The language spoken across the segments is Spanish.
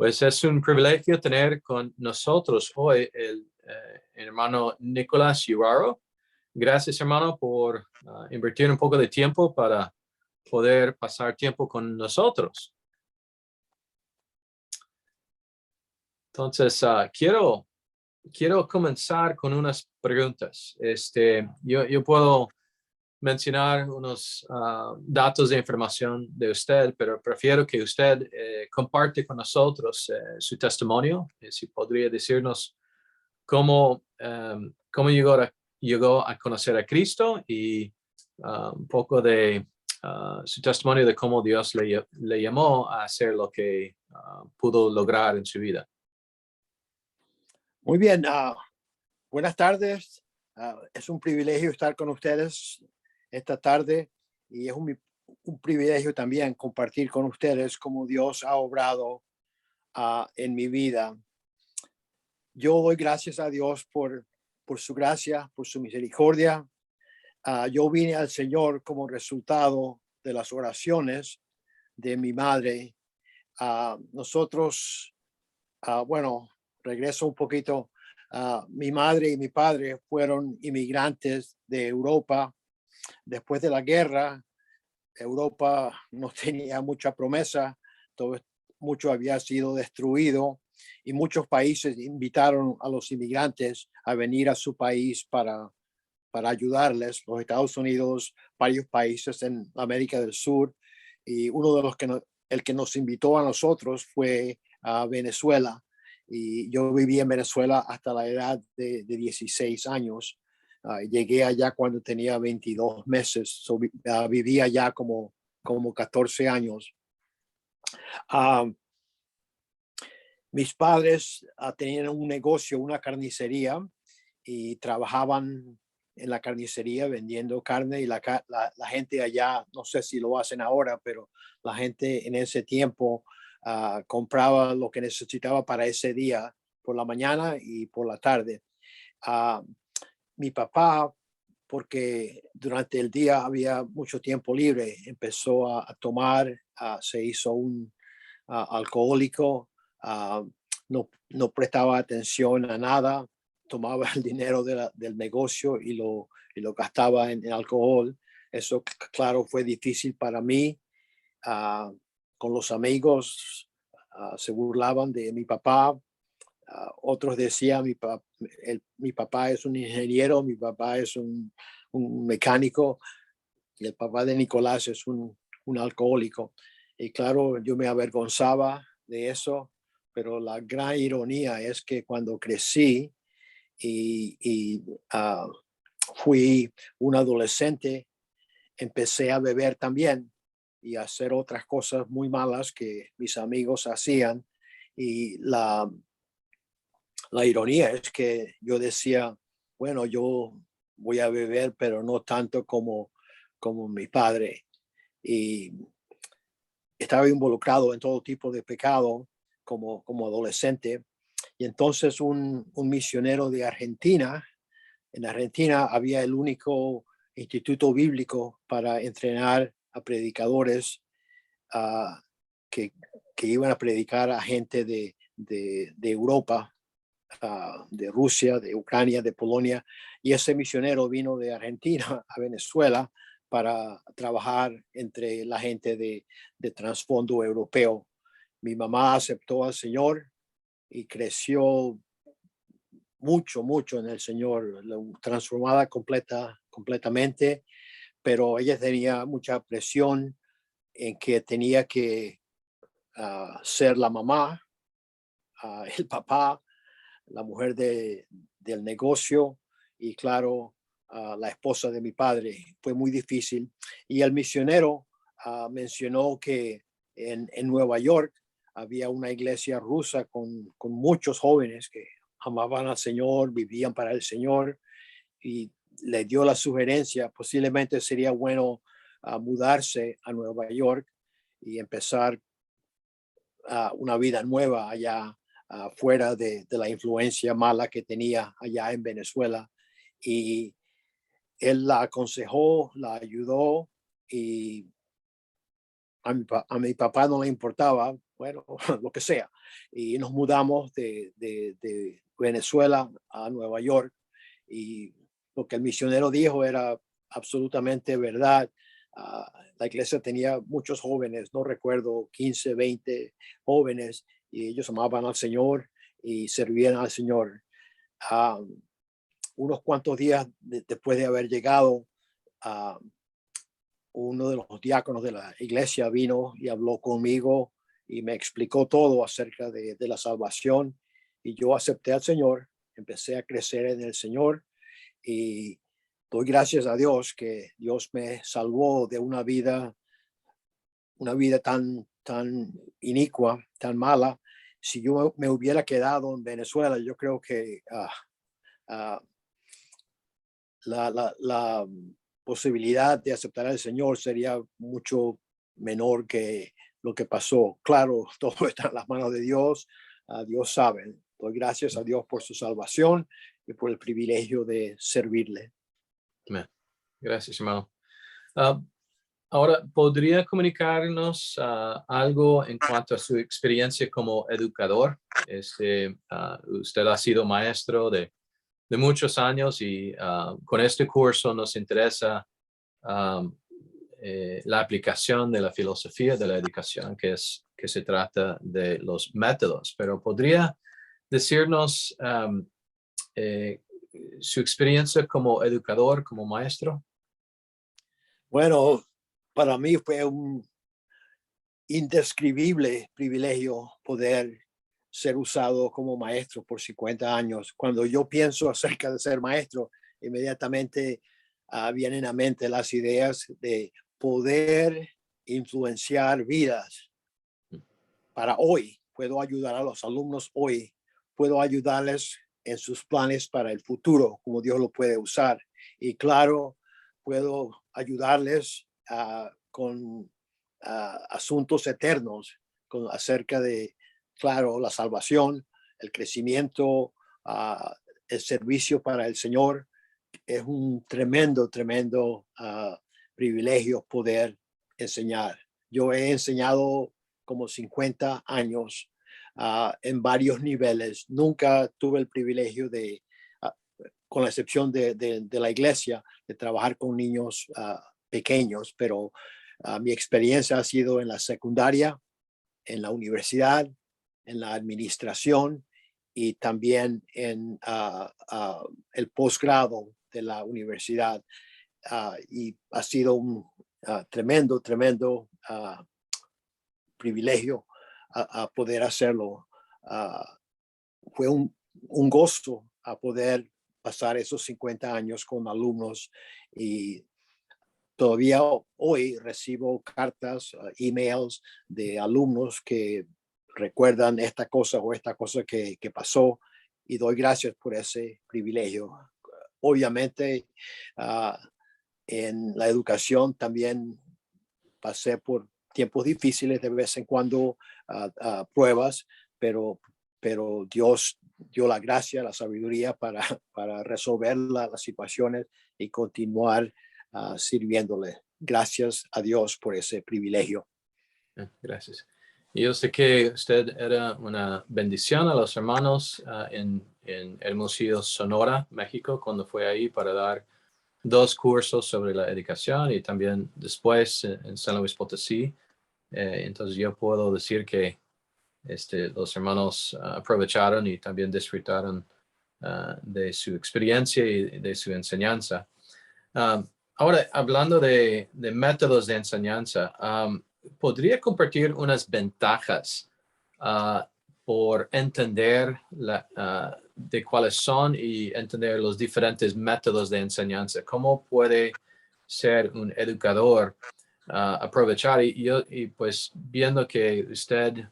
Pues es un privilegio tener con nosotros hoy el hermano Nicolás Yuraro. Gracias, hermano, por invertir un poco de tiempo para poder pasar tiempo con nosotros. Entonces, quiero comenzar con unas preguntas. Yo puedo mencionar unos datos de información de usted, pero prefiero que usted comparte con nosotros su testimonio. Si podría decirnos cómo llegó a conocer a Cristo y un poco de su testimonio de cómo Dios le llamó a hacer lo que pudo lograr en su vida. Muy bien, buenas tardes. Es un privilegio estar con ustedes esta tarde y es un privilegio también compartir con ustedes cómo Dios ha obrado en mi vida. Yo doy gracias a Dios por su gracia, por su misericordia. Yo vine al Señor como resultado de las oraciones de mi madre. Nosotros, regreso un poquito. Mi madre y mi padre fueron inmigrantes de Europa. Después de la guerra, Europa no tenía mucha promesa, mucho había sido destruido y muchos países invitaron a los inmigrantes a venir a su país para ayudarles. Los Estados Unidos, varios países en América del Sur, y uno de los el que nos invitó a nosotros fue a Venezuela. Y yo viví en Venezuela hasta la edad de 16 años. Llegué allá cuando tenía 22 meses. Viví allá como 14 años. Mis padres tenían un negocio, una carnicería, y trabajaban en la carnicería vendiendo carne, y la gente allá, no sé si lo hacen ahora, pero la gente en ese tiempo compraba lo que necesitaba para ese día, por la mañana y por la tarde. Mi papá, porque durante el día había mucho tiempo libre, empezó a tomar, se hizo un alcohólico, no prestaba atención a nada, tomaba el dinero del negocio y lo gastaba en alcohol. Eso, claro, fue difícil para mí. Con los amigos se burlaban de mi papá. Otros decían, mi papá es un ingeniero, mi papá es un mecánico, y el papá de Nicolás es un alcohólico. Y claro, yo me avergonzaba de eso, pero la gran ironía es que cuando crecí y fui un adolescente, empecé a beber también y a hacer otras cosas muy malas que mis amigos hacían. Y la ironía es que yo decía, bueno, yo voy a beber, pero no tanto como mi padre. Y estaba involucrado en todo tipo de pecado como adolescente. Y entonces un misionero de Argentina, en Argentina había el único instituto bíblico para entrenar a predicadores que iban a predicar a gente de Europa, de Rusia, de Ucrania, de Polonia. Y ese misionero vino de Argentina a Venezuela para trabajar entre la gente de trasfondo europeo. Mi mamá aceptó al Señor y creció mucho en el Señor, transformada completamente, pero ella tenía mucha presión en que tenía que ser la mamá, el papá, la mujer del negocio y, claro, la esposa de mi padre. Fue muy difícil. Y el misionero mencionó que en Nueva York había una iglesia rusa con muchos jóvenes que amaban al Señor, vivían para el Señor, y le dio la sugerencia, posiblemente sería bueno mudarse a Nueva York y empezar una vida nueva allá, fuera de la influencia mala que tenía allá en Venezuela. Y él la aconsejó, la ayudó, y a mi papá no le importaba, bueno, lo que sea. Y nos mudamos de Venezuela a Nueva York. Y lo que el misionero dijo era absolutamente verdad. La iglesia tenía muchos jóvenes, no recuerdo, 15, 20 jóvenes, y ellos amaban al Señor y servían al Señor. Ah, Unos cuantos días después de haber llegado, uh, uno de los diáconos de la iglesia vino y habló conmigo y me explicó todo acerca de la salvación. Y yo acepté al Señor, empecé a crecer en el Señor y doy gracias a Dios que Dios me salvó de una vida tan inicua, tan mala. Si yo me hubiera quedado en Venezuela, yo creo que uh, la posibilidad de aceptar al Señor sería mucho menor que lo que pasó. Claro, todo está en las manos de Dios. Dios sabe. Doy gracias a Dios por su salvación y por el privilegio de servirle. Amén. Gracias, hermano. Ah, ahora, ¿podría comunicarnos algo en cuanto a su experiencia como educador? Usted ha sido maestro de muchos años y con este curso nos interesa la aplicación de la filosofía de la educación, que se trata de los métodos. Pero ¿podría decirnos su experiencia como educador, como maestro? Bueno, para mí fue un indescribible privilegio poder ser usado como maestro por 50 años. Cuando yo pienso acerca de ser maestro, inmediatamente vienen a mente las ideas de poder influenciar vidas para hoy. Puedo ayudar a los alumnos hoy, puedo ayudarles en sus planes para el futuro, como Dios lo puede usar. Y claro, puedo ayudarles con asuntos eternos, acerca de, claro, la salvación, el crecimiento, el servicio para el Señor. Es un tremendo privilegio poder enseñar. Yo he enseñado como 50 años en varios niveles. Nunca tuve el privilegio de, con la excepción de la iglesia, de trabajar con niños pequeños, pero mi experiencia ha sido en la secundaria, en la universidad, en la administración y también en el posgrado de la universidad. Y ha sido un tremendo privilegio a poder hacerlo. Fue un gozo a poder pasar esos 50 años con alumnos y todavía hoy recibo cartas, emails de alumnos que recuerdan esta cosa o esta cosa que pasó y doy gracias por ese privilegio. Obviamente, en la educación también pasé por tiempos difíciles, de vez en cuando pruebas, pero Dios dio la gracia, la sabiduría para resolver las situaciones y continuar sirviéndole. Gracias a Dios por ese privilegio. Gracias. Yo sé que usted era una bendición a los hermanos en Hermosillo, Sonora, México, cuando fue ahí para dar 2 cursos sobre la educación y también después en San Luis Potosí. Entonces yo puedo decir que los hermanos aprovecharon y también disfrutaron de su experiencia y de su enseñanza. Ahora, hablando de métodos de enseñanza, ¿podría compartir unas ventajas por entender de cuáles son y entender los diferentes métodos de enseñanza? ¿Cómo puede ser un educador aprovechar? Y pues viendo que usted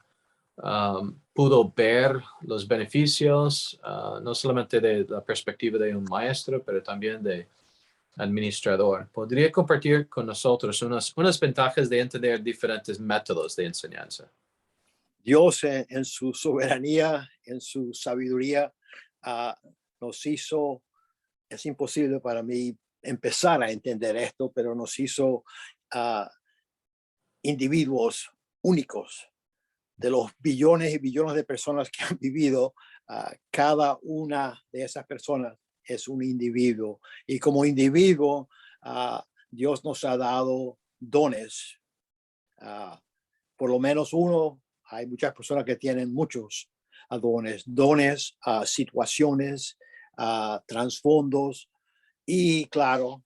pudo ver los beneficios, no solamente de la perspectiva de un maestro, pero también de administrador. ¿Podría compartir con nosotros unas ventajas de entender diferentes métodos de enseñanza? Dios en su soberanía, en su sabiduría, nos hizo, es imposible para mí empezar a entender esto, pero nos hizo individuos únicos. De los billones y billones de personas que han vivido, cada una de esas personas es un individuo. Y como individuo, Dios nos ha dado dones. Por lo menos uno, hay muchas personas que tienen muchos dones, situaciones, trasfondos y claro,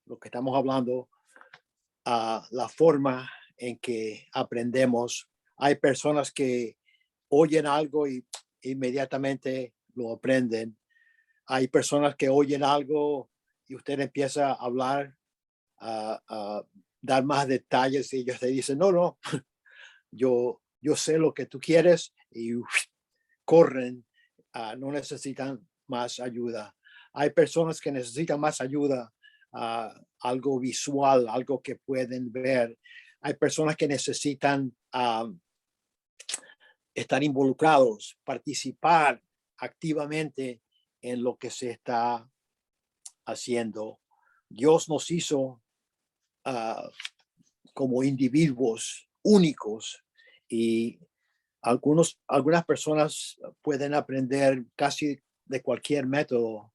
lo que estamos hablando, la forma en que aprendemos. Hay personas que oyen algo y inmediatamente lo aprenden. Hay personas que oyen algo y usted empieza a hablar, a dar más detalles y ellos te dicen, no, yo sé lo que tú quieres y corren, no necesitan más ayuda. Hay personas que necesitan más ayuda, algo visual, algo que pueden ver. Hay personas que necesitan estar involucrados, participar activamente en lo que se está haciendo. Dios nos hizo como individuos únicos y algunas personas pueden aprender casi de cualquier método,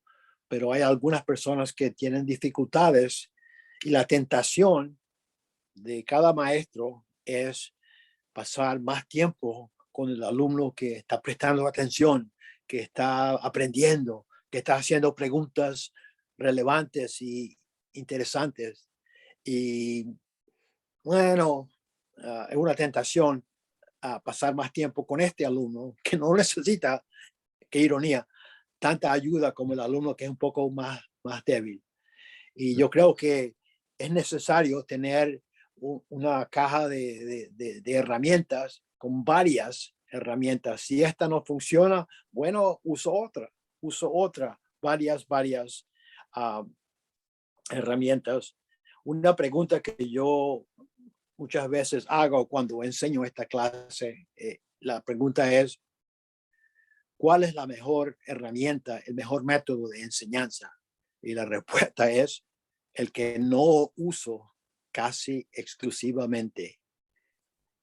pero hay algunas personas que tienen dificultades y la tentación de cada maestro es pasar más tiempo con el alumno que está prestando atención, que está aprendiendo, que está haciendo preguntas relevantes y interesantes. Y bueno, es una tentación a pasar más tiempo con este alumno que no necesita, qué ironía, tanta ayuda como el alumno que es un poco más débil. Y yo creo que es necesario tener una caja de herramientas con varias herramientas. Si esta no funciona, bueno, uso otra, varias herramientas. Una pregunta que yo muchas veces hago cuando enseño esta clase, la pregunta es, ¿cuál es la mejor herramienta, el mejor método de enseñanza? Y la respuesta es el que no uso casi exclusivamente.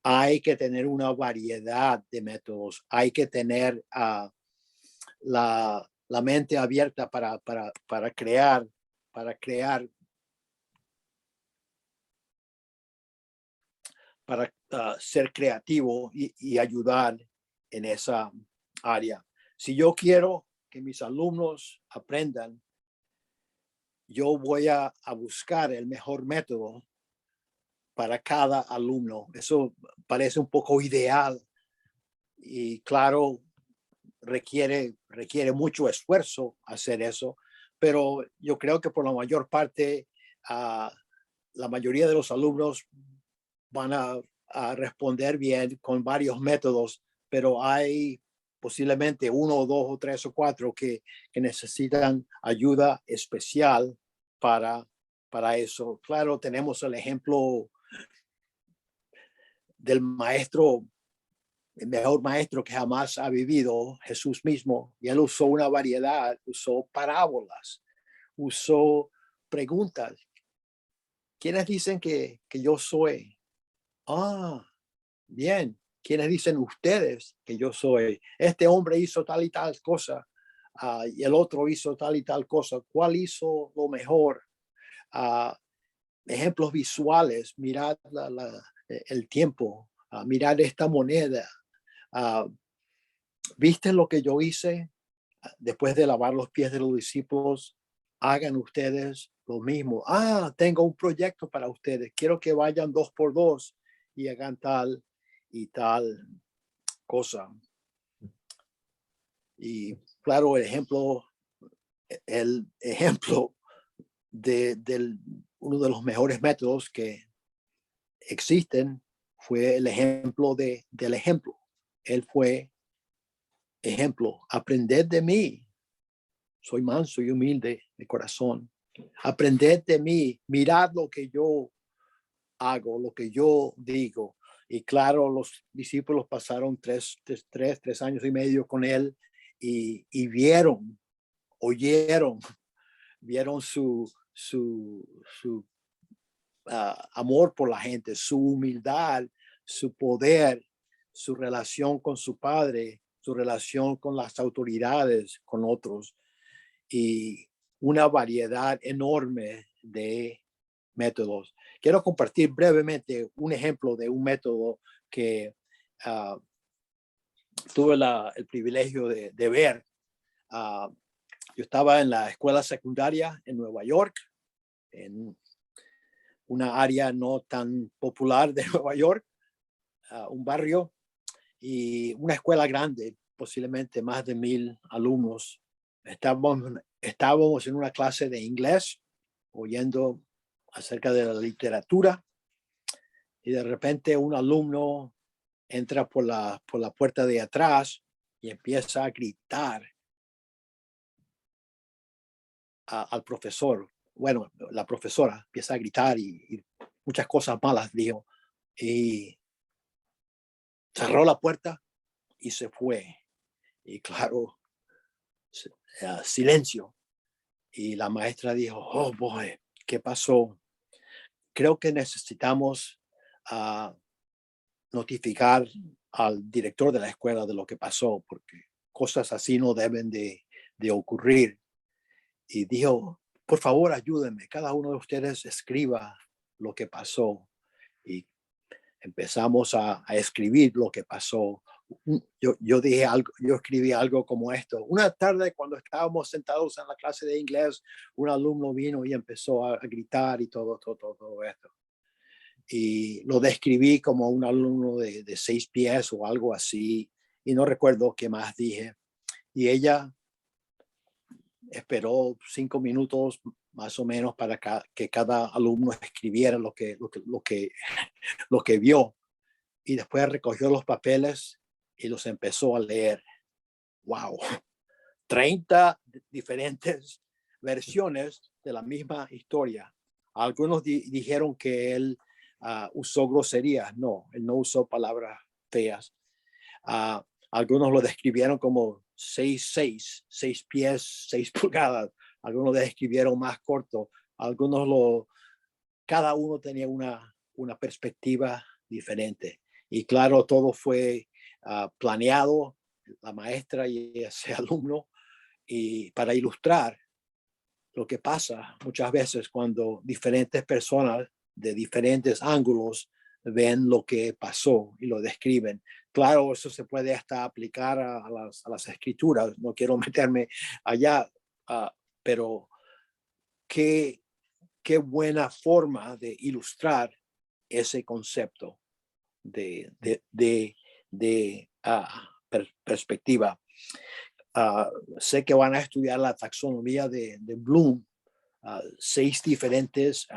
Hay que tener una variedad de métodos, hay que tener la mente abierta para crear, para ser creativo y ayudar en esa área. Si yo quiero que mis alumnos aprendan, yo voy a buscar el mejor método para cada alumno. Eso parece un poco ideal y claro, requiere mucho esfuerzo hacer eso, pero yo creo que por la mayor parte, la mayoría de los alumnos van a responder bien con varios métodos, pero hay posiblemente uno o dos o tres o cuatro que necesitan ayuda especial para, para eso. Claro, tenemos el ejemplo del maestro, el mejor maestro que jamás ha vivido, Jesús mismo, y él usó una variedad, usó parábolas, usó preguntas. ¿Quiénes dicen que yo soy? Bien. ¿Quiénes dicen ustedes que yo soy? Este hombre hizo tal y tal cosa, y el otro hizo tal y tal cosa. ¿Cuál hizo lo mejor? Ejemplos visuales, mirad el tiempo, mirad esta moneda. ¿Viste lo que yo hice? Después de lavar los pies de los discípulos, hagan ustedes lo mismo. Tengo un proyecto para ustedes. Quiero que vayan 2 por 2 y hagan tal y tal cosa. Y claro, el ejemplo de uno de los mejores métodos que existen fue el ejemplo del ejemplo. Él fue ejemplo. Aprended de mí. Soy manso y humilde de corazón. Aprended de mí. Mirad lo que yo hago, lo que yo digo. Y claro, los discípulos pasaron 3 años y medio con él y oyeron, vieron su amor por la gente, su humildad, su poder, su relación con su padre, su relación con las autoridades, con otros, y una variedad enorme de métodos. Quiero compartir brevemente un ejemplo de un método que tuve el privilegio de ver. Yo estaba en la escuela secundaria en Nueva York, en una área no tan popular de Nueva York, un barrio y una escuela grande, posiblemente más de 1,000 alumnos. Estábamos en una clase de inglés, oyendo acerca de la literatura, y de repente un alumno entra por la puerta de atrás y empieza a gritar al profesor. Bueno, la profesora empieza a gritar y muchas cosas malas dijo. Y cerró la puerta y se fue. Y claro, silencio. Y la maestra dijo, oh boy, ¿qué pasó? Creo que necesitamos notificar al director de la escuela de lo que pasó, porque cosas así no deben de ocurrir. Y dijo, por favor, ayúdenme, cada uno de ustedes escriba lo que pasó. Y empezamos a escribir lo que pasó. Yo dije algo, yo escribí algo como esto. Una tarde cuando estábamos sentados en la clase de inglés, un alumno vino y empezó a gritar y todo esto. Y lo describí como un alumno de 6 pies o algo así. Y no recuerdo qué más dije. Y ella esperó 5 minutos más o menos para que cada alumno escribiera lo que vio. Y después recogió los papeles y los empezó a leer. ¡Wow! 30 diferentes versiones de la misma historia. Algunos dijeron que él usó groserías. No, él no usó palabras feas. Algunos lo describieron como 6 pies, 6 pulgadas. Algunos lo describieron más corto. Cada uno tenía una perspectiva diferente. Y claro, todo fue planeado, la maestra y ese alumno, y para ilustrar lo que pasa muchas veces cuando diferentes personas de diferentes ángulos ven lo que pasó y lo describen. Claro, eso se puede hasta aplicar a las escrituras. No quiero meterme allá, pero qué buena forma de ilustrar ese concepto de perspectiva. Sé que van a estudiar la taxonomía de Bloom, 6 diferentes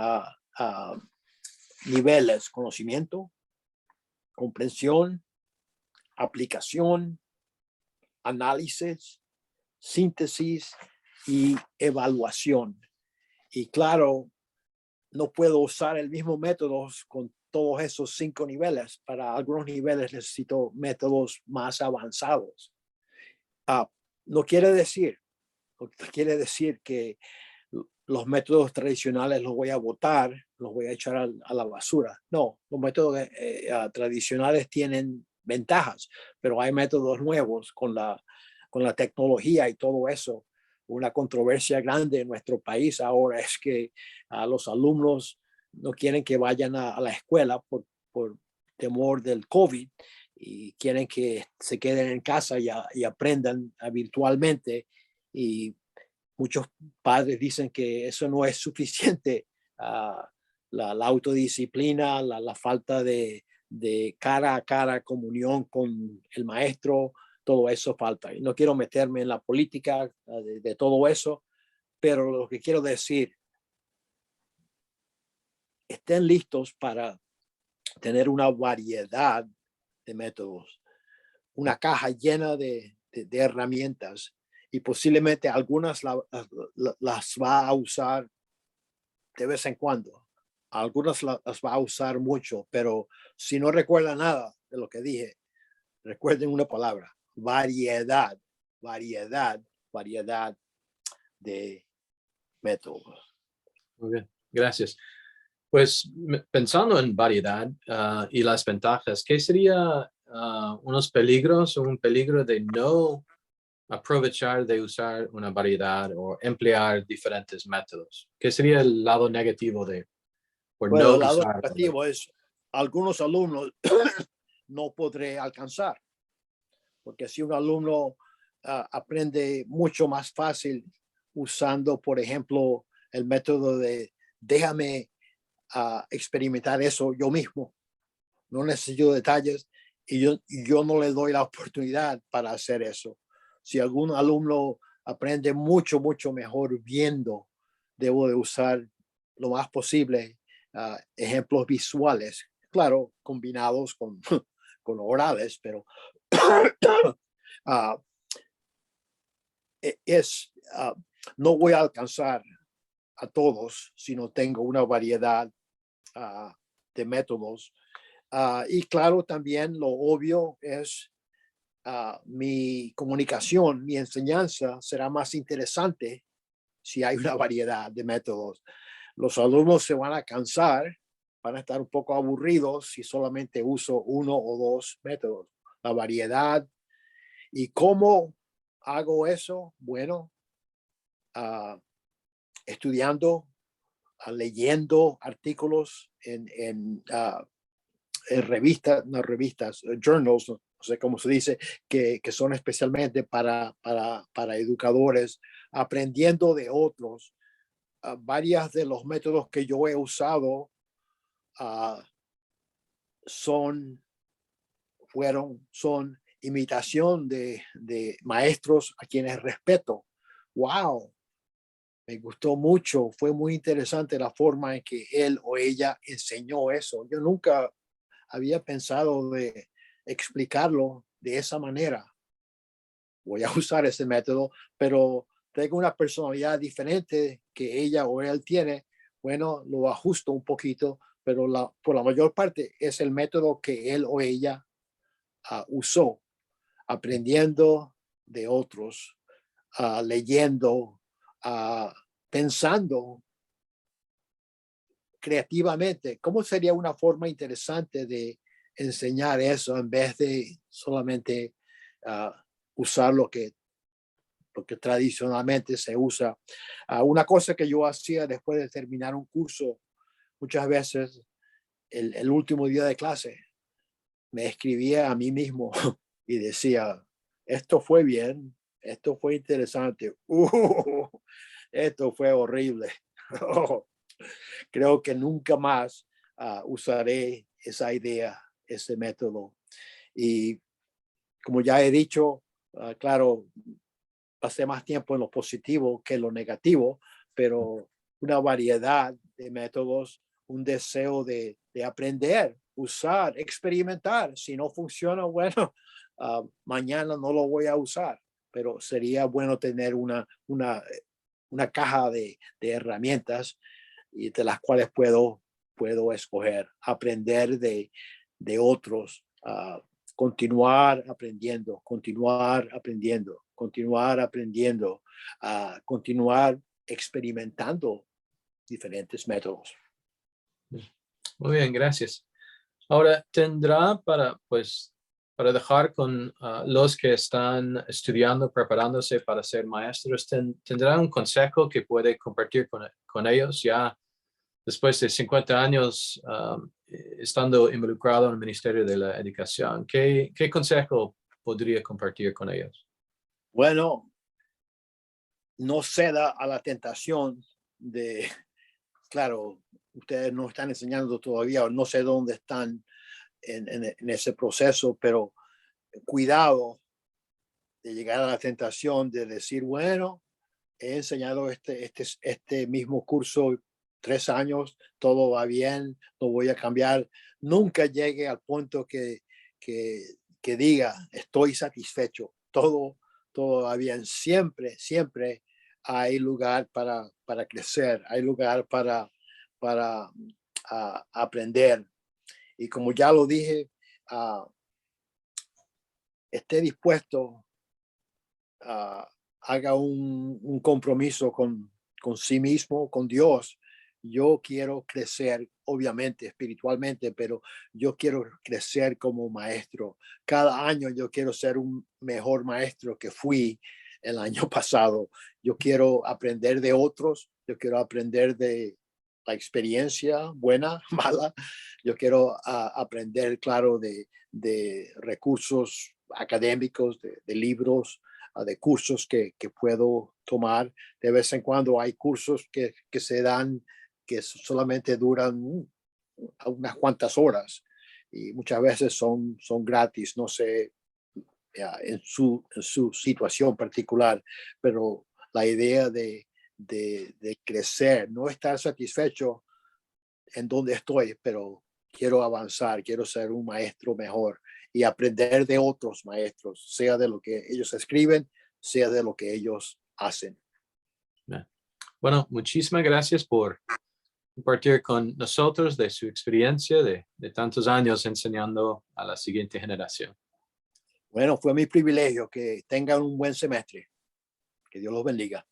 niveles: conocimiento, comprensión, aplicación, análisis, síntesis y evaluación. Y claro, no puedo usar el mismo método con todos esos 5 niveles. Para algunos niveles necesito métodos más avanzados. No quiere decir que los métodos tradicionales los voy a botar, los voy a echar a la basura. No, los métodos tradicionales tienen ventajas, pero hay métodos nuevos con la tecnología y todo eso. Una controversia grande en nuestro país ahora es que los alumnos no quieren que vayan a la escuela por temor del COVID y quieren que se queden en casa y aprendan virtualmente. Y muchos padres dicen que eso no es suficiente. La autodisciplina, la falta de cara a cara comunión con el maestro, todo eso falta. Y no quiero meterme en la política de todo eso, pero lo que quiero decir, estén listos para tener una variedad de métodos, una caja llena de herramientas, y posiblemente algunas las va a usar de vez en cuando. Algunas las va a usar mucho, pero si no recuerda nada de lo que dije, recuerden una palabra: variedad, variedad, variedad de métodos. Muy bien, gracias. Pues pensando en variedad y las ventajas, ¿qué sería unos peligros o un peligro de no aprovechar de usar una variedad o emplear diferentes métodos? ¿Qué sería el lado negativo de por Bueno, no el lado usar? negativo es algunos alumnos no podré alcanzar, porque si un alumno aprende mucho más fácil usando, por ejemplo, el método de déjame experimentar eso yo mismo, no necesito detalles y yo no le doy la oportunidad para hacer eso. Si algún alumno aprende mucho mejor viendo, debo de usar lo más posible ejemplos visuales, claro, combinados con, con orales, pero uh, es, no voy a alcanzar a todos si no tengo una variedad de métodos. Y claro, también lo obvio es mi comunicación, mi enseñanza será más interesante si hay una variedad de métodos. Los alumnos se van a cansar, van a estar un poco aburridos si solamente uso uno o dos métodos. La variedad. ¿Y cómo hago eso? Bueno, estudiando, leyendo artículos en revistas, no revistas, journals, no sé cómo se dice, que son especialmente para educadores, aprendiendo de otros. Varias de los métodos que yo he usado uh, son imitación de maestros a quienes respeto. ¡Wow! Me gustó mucho, fue muy interesante la forma en que él o ella enseñó eso. Yo nunca había pensado de explicarlo de esa manera. Voy a usar ese método, pero tengo una personalidad diferente que ella o él tiene. Bueno, lo ajusto un poquito, pero por la mayor parte es el método que él o ella usó, aprendiendo de otros, leyendo, pensando creativamente. ¿Cómo sería una forma interesante de enseñar eso en vez de solamente uh, usar lo que tradicionalmente se usa? Una cosa que yo hacía después de terminar un curso, muchas veces el último día de clase, me escribía a mí mismo y decía, esto fue bien, esto fue interesante, esto fue horrible. Creo que nunca más usaré esa idea, ese método. Y como ya he dicho, claro, pasé más tiempo en lo positivo que en lo negativo, pero una variedad de métodos, un deseo de aprender, usar, experimentar. Si no funciona, bueno, mañana no lo voy a usar, pero sería bueno tener una caja de herramientas y de las cuales puedo escoger, aprender de otros, continuar aprendiendo, continuar aprendiendo, continuar aprendiendo, continuar experimentando diferentes métodos. Muy bien, gracias. Ahora, tendrá para dejar con los que están estudiando, preparándose para ser maestros, tendrá un consejo que puede compartir con ellos ya después de 50 años estando involucrado en el Ministerio de la Educación. ¿Qué consejo podría compartir con ellos? Bueno, no ceda a la tentación de, claro, ustedes no están enseñando todavía, o no sé dónde están en ese proceso, pero cuidado de llegar a la tentación de decir, bueno, he enseñado este mismo curso 3 años, todo va bien, no voy a cambiar. Nunca llegue al punto que diga, estoy satisfecho, todo va bien. Siempre hay lugar para crecer, hay lugar para aprender. Y como ya lo dije, esté dispuesto, haga un compromiso con sí mismo, con Dios, yo quiero crecer, obviamente, espiritualmente, pero yo quiero crecer como maestro. Cada año yo quiero ser un mejor maestro que fui el año pasado. Yo quiero aprender de otros, yo quiero aprender de la experiencia buena, mala. Yo quiero aprender, claro, de recursos académicos, de libros, de cursos que puedo tomar. De vez en cuando hay cursos que se dan que solamente duran unas cuantas horas y muchas veces son gratis, no sé, en su situación particular, pero la idea de crecer, no estar satisfecho en donde estoy, pero quiero avanzar, quiero ser un maestro mejor y aprender de otros maestros, sea de lo que ellos escriben, sea de lo que ellos hacen. Bueno, muchísimas gracias por compartir con nosotros de su experiencia de tantos años enseñando a la siguiente generación. Bueno, fue mi privilegio. Que tengan un buen semestre. Que Dios los bendiga.